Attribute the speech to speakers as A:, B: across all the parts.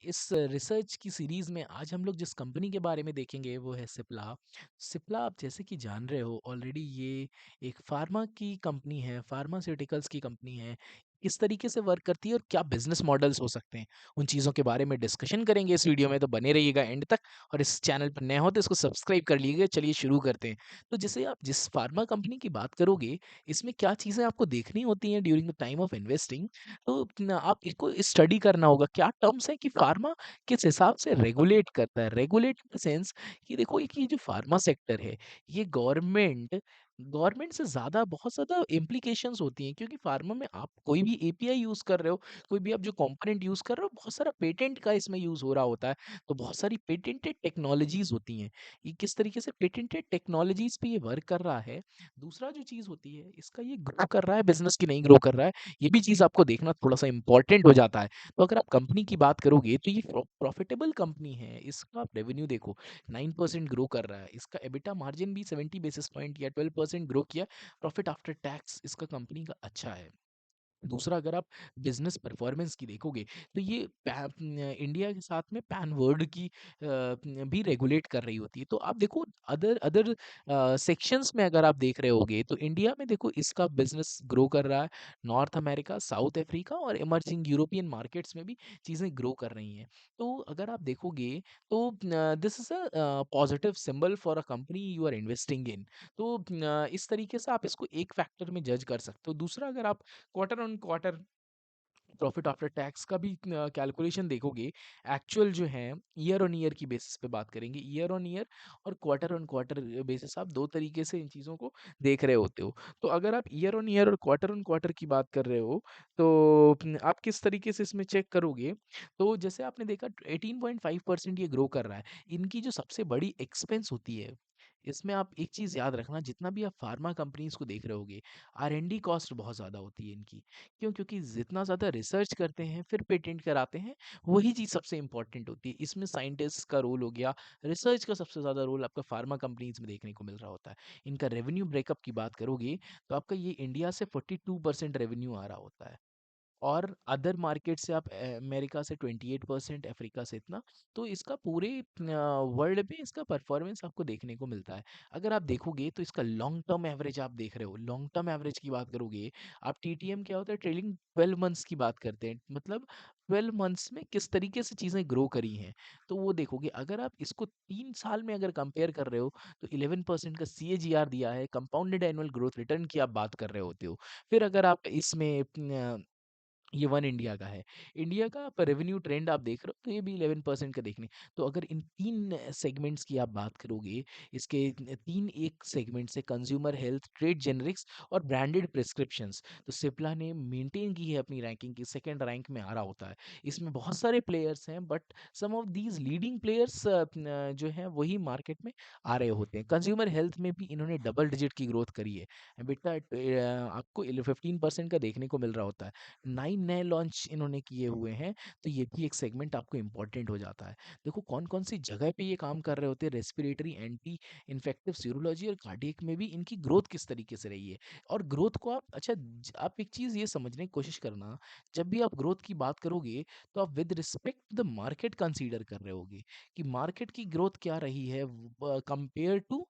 A: इस रिसर्च की सीरीज़ में आज हम लोग जिस कंपनी के बारे में देखेंगे वो है सिप्ला। सिप्ला आप जैसे कि जान रहे हो ऑलरेडी ये एक फार्मा की कंपनी है, फार्मास्यूटिकल्स की कंपनी है। किस तरीके से वर्क करती है और क्या बिज़नेस मॉडल्स हो सकते हैं, उन चीज़ों के बारे में डिस्कशन करेंगे इस वीडियो में, तो बने रहिएगा एंड तक। और इस चैनल पर नए हो तो इसको सब्सक्राइब कर लीजिएगा। चलिए शुरू करते हैं। तो जैसे आप जिस फार्मा कंपनी की बात करोगे, इसमें क्या चीज़ें आपको देखनी होती हैं during the time of investing, तो न आप इसको स्टडी करना होगा। क्या टर्म्स हैं कि फार्मा किस हिसाब से रेगुलेट करता है। रेगुलेट इन द सेंस कि देखो एक ये जो फार्मा सेक्टर है, ये गवर्नमेंट गवर्नमेंट से ज़्यादा बहुत ज़्यादा इम्प्लीकेशंस होती हैं, क्योंकि फार्मा में आप कोई भी एपीआई यूज़ कर रहे हो, कोई भी आप जो कंपोनेंट यूज़ कर रहे हो, बहुत सारा पेटेंट का इसमें यूज़ हो रहा होता है। तो बहुत सारी पेटेंटेड टेक्नोलॉजीज़ होती हैं। ये किस तरीके से पेटेंटेड टेक्नोलॉजीज़ पे ये वर्क कर रहा है। दूसरा जो चीज़ होती है, इसका ये ग्रो कर रहा है बिज़नेस की नहीं ग्रो कर रहा है। ये भी चीज़ आपको देखना थोड़ा-सा इम्पोर्टेंट हो जाता है। तो अगर आप कंपनी की बात करोगे तो ये प्रॉफिटेबल कंपनी है। इसका आप रेवेन्यू देखो, 9% ग्रो कर रहा है। इसका एबिटा मार्जिन भी 70 बेसिस पॉइंट या 12% ग्रो किया। प्रॉफिट आफ्टर टैक्स इसका कंपनी का अच्छा है। दूसरा अगर आप बिज़नेस परफॉर्मेंस की देखोगे, तो ये इंडिया के साथ में पैन वर्ल्ड की भी रेगुलेट कर रही होती है। तो आप देखो अदर अदर सेक्शंस में अगर आप देख रहे होगे, तो इंडिया में देखो इसका बिज़नेस ग्रो कर रहा है। नॉर्थ अमेरिका, साउथ अफ्रीका और इमर्जिंग यूरोपियन मार्केट्स में भी चीज़ें ग्रो कर रही हैं। तो अगर आप देखोगे, तो this is a positive symbol for a company you are investing in. तो इस तरीके से आप इसको एक फैक्टर में जज कर सकते हो। दूसरा, अगर आप quarter on quarter profit after tax का भी कैलकुलेशन देखोगे, एक्चुअल जो है ईयर ऑन ईयर की बेसिस पे बात करेंगे। ईयर ऑन ईयर और क्वार्टर ऑन क्वार्टर बेसिस, आप दो तरीके से इन चीज़ों को देख रहे होते हो। तो अगर आप ईयर ऑन ईयर और क्वार्टर ऑन क्वार्टर की बात कर रहे हो, तो आप किस तरीके से इसमें चेक करोगे, तो जैसे आपने देखा 18.5% ये ग्रो कर रहा है। इनकी जो सबसे बड़ी एक्सपेंस होती है, इसमें आप एक चीज़ याद रखना, जितना भी आप फार्मा कंपनीज को देख रहे होगे, R&D कॉस्ट बहुत ज़्यादा होती है इनकी। क्यों? क्योंकि जितना ज़्यादा रिसर्च करते हैं, फिर पेटेंट कराते हैं, वही चीज़ सबसे इम्पोर्टेंट होती है। इसमें साइंटिस्ट का रोल हो गया, रिसर्च का सबसे ज़्यादा रोल आपका फार्मा कंपनीज़ में देखने को मिल रहा होता है। इनका रेवेन्यू ब्रेकअप की बात करोगे, तो आपका ये इंडिया से 42% रेवेन्यू आ रहा होता है। और अदर मार्केट से आप अमेरिका से 28%, अफ्रीका से इतना। तो इसका पूरे वर्ल्ड में इसका परफॉर्मेंस आपको देखने को मिलता है। अगर आप देखोगे तो इसका लॉन्ग टर्म एवरेज आप देख रहे हो, लॉन्ग टर्म एवरेज की बात करोगे, आप टीटीएम क्या होता है, ट्रेलिंग 12 मंथ्स की बात करते हैं, मतलब 12 मंथ्स में किस तरीके से चीज़ें ग्रो करी हैं, तो वो देखोगे। अगर आप इसको 3 साल में अगर कंपेयर कर रहे हो, तो 11% का सीएजीआर दिया है, कंपाउंडेड एनुअल ग्रोथ रिटर्न की आप बात कर रहे होते हो। फिर अगर आप इसमें ये वन इंडिया का है। इंडिया का आप रेवेन्यू ट्रेंड आप देख रहे हो, तो ये भी 11% का देखने। तो अगर इन 3 सेगमेंट्स की आप बात करोगे, इसके 3 एक सेगमेंट से कंज्यूमर हेल्थ, ट्रेड जेनरिक्स और ब्रांडेड प्रिस्क्रिप्शंस, तो सिप्ला ने मेंटेन की है अपनी रैंकिंग की, सेकंड रैंक में आ रहा होता है। इसमें बहुत सारे प्लेयर्स हैं, but some of these leading players जो हैं वही मार्केट में आ रहे होते हैं। कंज्यूमर हेल्थ में भी इन्होंने डबल डिजिट की ग्रोथ करी है। बेटा आपको 15% का देखने को मिल रहा होता है। 9 नए लॉन्च इन्होंने किए हुए हैं, तो ये भी एक सेगमेंट आपको इम्पोर्टेंट हो जाता है। देखो कौन-कौन सी जगह पे ये काम कर रहे होते हैं, रेस्पिरेटरी, एंटी इन्फेक्टिव, सीरोलॉजी और कार्डियक में भी इनकी ग्रोथ किस तरीके से रही है। और ग्रोथ को आप अच्छा आप एक चीज़ ये समझने की कोशिश करना, जब भी आप ग्रोथ की बात करोगे, तो आप with respect the market consider कर रहे होगे कि मार्केट की ग्रोथ क्या रही है कंपेयर टू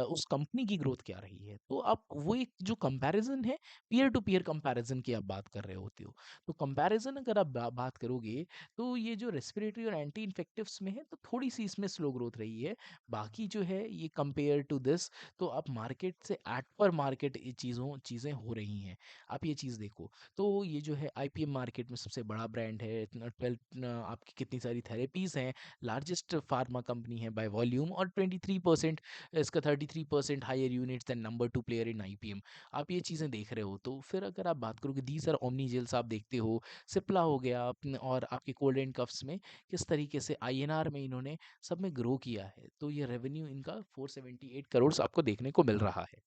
A: उस कंपनी की ग्रोथ क्या रही है। तो आप वो एक जो कंपैरिजन है, पीयर टू पीयर कंपैरिजन की आप बात कर रहे होते हो। तो कंपैरिजन अगर आप बात करोगे, तो ये जो रेस्पिरेटरी और एंटी इन्फेक्टिव्स में है, तो थोड़ी सी इसमें स्लो ग्रोथ रही है। बाकी जो है ये कंपेयर टू दिस, तो आप मार्केट से एट पर मार्केट ये चीज़ें हो रही हैं। आप ये चीज़ देखो, तो ये जो है आईपीएम मार्केट में सबसे बड़ा ब्रांड है। 12 आपकी कितनी सारी थेरेपीज हैं, लार्जेस्ट फार्मा कंपनी है बाय वॉल्यूम, और 23% इसका 33% higher units than number 2 player in IPM. आप ये चीज़ें देख रहे हो, तो फिर अगर आप बात करोगे, दीज आर ओमनी जेल्स आप देखते हो, सिप्ला हो गया और आपके कोल्ड एंड कफ्स में किस तरीके से आईएनआर में इन्होंने सब में ग्रो किया है। तो ये रेवेन्यू इनका 478 करोड़ आपको देखने को मिल रहा है।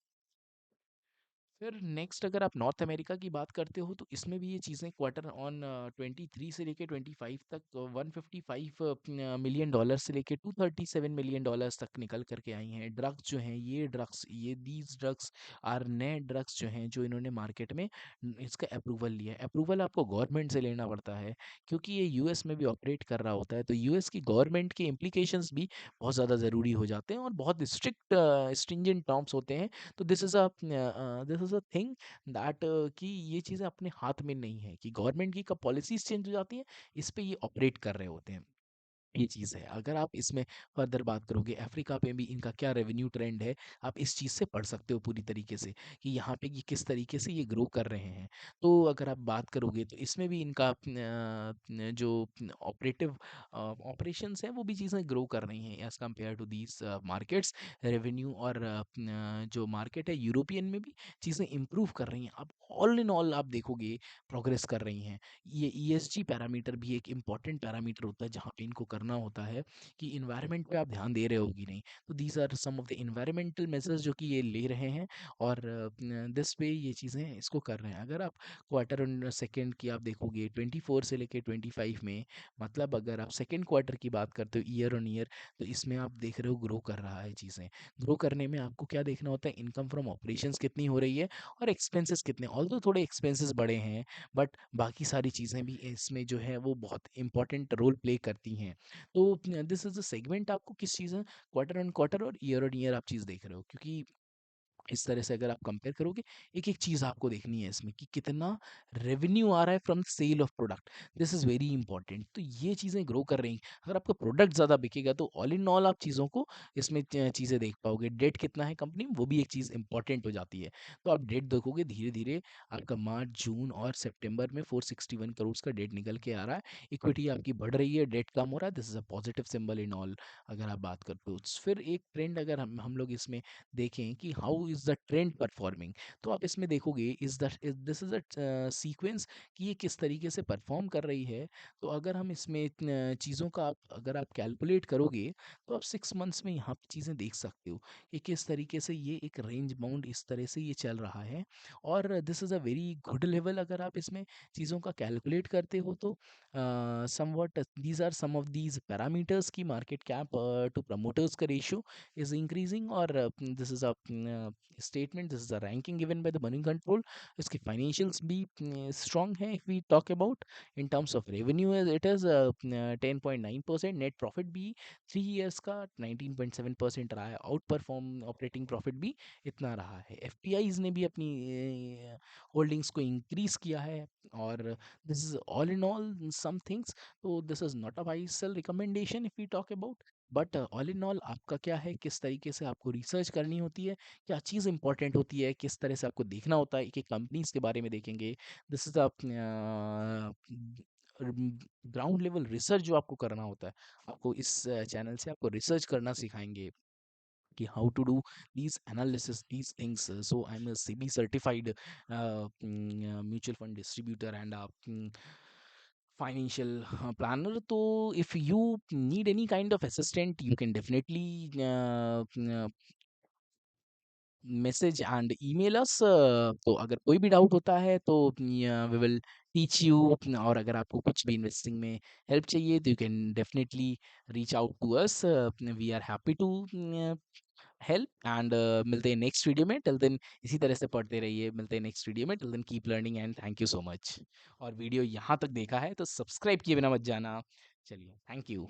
A: फिर नेक्स्ट अगर आप नॉर्थ अमेरिका की बात करते हो तो इसमें भी ये चीज़ें क्वार्टर ऑन 23 से लेके 25 तक 155 मिलियन डॉलर से लेके 237 मिलियन डॉलर्स तक निकल करके आई हैं। ड्रग्स जो हैं ये दीज ड्रग्स आर नए ड्रग्स जो हैं जो इन्होंने मार्केट में इसका अप्रूवल लिया है। अप्रूवल आपको गवर्नमेंट से लेना पड़ता है क्योंकि ये यूएस में भी ऑपरेट कर रहा होता है, तो यूएस की गवर्नमेंट के इम्प्लीकेशंस भी बहुत ज़्यादा ज़रूरी हो जाते हैं और बहुत स्ट्रिक्ट स्ट्रिंजेंट नॉर्म्स होते हैं। तो this is a thing that कि ये चीज़ें अपने हाथ में नहीं है कि गवर्नमेंट की कब पॉलिसीज़ चेंज हो जाती हैं, इस पे ये ऑपरेट कर रहे होते हैं। ये चीज़ है। अगर आप इसमें फर्दर बात करोगे अफ्रीका पे भी इनका क्या रेवेन्यू ट्रेंड है, आप इस चीज़ से पढ़ सकते हो पूरी तरीके से कि यहाँ पे ये किस तरीके से ये ग्रो कर रहे हैं। तो अगर आप बात करोगे तो इसमें भी इनका जो ऑपरेटिव ऑपरेशंस हैं वो भी चीज़ें ग्रो कर रही हैं as compare to these markets. Revenue और जो मार्केट है यूरोपियन में भी चीज़ें इम्प्रूव कर रही हैं। अब ऑल इन ऑल आप देखोगे प्रोग्रेस कर रही हैं। ये ईएसजी पैरामीटर भी एक इम्पॉर्टेंट पैरामीटर होता है जहाँ पे इनको करना होता है कि इन्वायरमेंट पे आप ध्यान दे रहे हो कि नहीं। तो these are some of the environmental measures जो कि ये ले रहे हैं और दिस वे ये चीज़ें इसको कर रहे हैं। अगर आप क्वार्टर और सेकेंड की आप देखोगे 24 से लेके 25 में, मतलब अगर आप सेकेंड क्वार्टर की बात करते हो ईयर ऑन ईयर, तो इसमें आप देख रहे हो ग्रो कर रहा है चीज़ें। ग्रो करने में आपको क्या देखना होता है, इनकम फ्रॉम ऑपरेशंस कितनी हो रही है और एक्सपेंसेस कितने, ऑल्दो थोड़े एक्सपेंसेस बड़े हैं बट बाकी सारी चीज़ें भी इसमें जो है वो बहुत इंपॉर्टेंट रोल प्ले करती हैं। तो दिस इज़ अ सेगमेंट, आपको किस चीज़ है, क्वार्टर ऑन क्वार्टर और ईयर आप चीज़ देख रहे हो क्योंकि इस तरह से अगर आप कंपेयर करोगे, एक-एक चीज़ आपको देखनी है इसमें कि कितना रेवेन्यू आ रहा है from sale of product. This is very important. तो ये चीज़ें ग्रो कर रही हैं। अगर आपका प्रोडक्ट ज़्यादा बिकेगा तो ऑल इन ऑल आप चीज़ों को इसमें चीज़ें देख पाओगे। डेट कितना है कंपनी में, वो भी एक चीज़ इंपॉर्टेंट हो जाती है। तो आप डेट देखोगे धीरे-धीरे आपका मार्च, जून और सितंबर में 461 करोड़ का डेट निकल के आ रहा है। इक्विटी आपकी बढ़ रही है, डेट कम हो रहा है। This is a positive symbol in all अगर आप बात करते हो। फिर एक ट्रेंड अगर हम लोग इसमें देखें कि how is the trend performing, तो आप इसमें देखोगे दिस इज़ अ सीक्वेंस कि ये किस तरीके से परफॉर्म कर रही है। तो अगर हम इसमें चीज़ों का अगर आप कैलकुलेट करोगे तो आप 6 मंथ्स में यहाँ पे चीज़ें देख सकते हो कि किस तरीके से ये एक रेंज बाउंड इस तरह से ये चल रहा है और this is a very good level. अगर आप इसमें चीज़ों का कैलकुलेट करते हो तो somewhat these are some of these parameters की मार्केट कैप टू प्रमोटर्स का ratio is increasing or this is a statement, this is a ranking given by the money control. इसकी financials भी strong है if we talk about in terms of revenue it is 10.9%, net profit भी 3 years का 19.7% रहा है, out perform operating profit भी इतना रहा है। एफपीआईज ने भी अपनी होल्डिंग्स को इंक्रीज किया है और this is all in all some things. तो this is not a buy sell recommendation if we talk about, but all in all आपका क्या है, किस तरीके से आपको रिसर्च करनी होती है, क्या चीज़ इंपॉर्टेंट होती है, किस तरह से आपको देखना होता है, एक एक कंपनीज के बारे में देखेंगे। This is ground level research जो आपको करना होता है, आपको इस चैनल से आपको रिसर्च करना सिखाएंगे कि how to do these analysis these things. So I'm a CB certified mutual fund distributor and a financial planner. So if you need any kind of assistant you can definitely message and email अस। तो अगर कोई भी doubt होता है तो we will teach you, और अगर आपको कुछ भी इन्वेस्टिंग में हेल्प चाहिए तो you can definitely reach out to us. We are happy to help and मिलते हैं नेक्स्ट वीडियो में। टिल देन इसी तरह से पढ़ते रहिए, मिलते हैं नेक्स्ट वीडियो में। Till then keep learning and thank you so much. और वीडियो यहाँ तक देखा है तो सब्सक्राइब किए बिना मत जाना। चलिए, थैंक यू।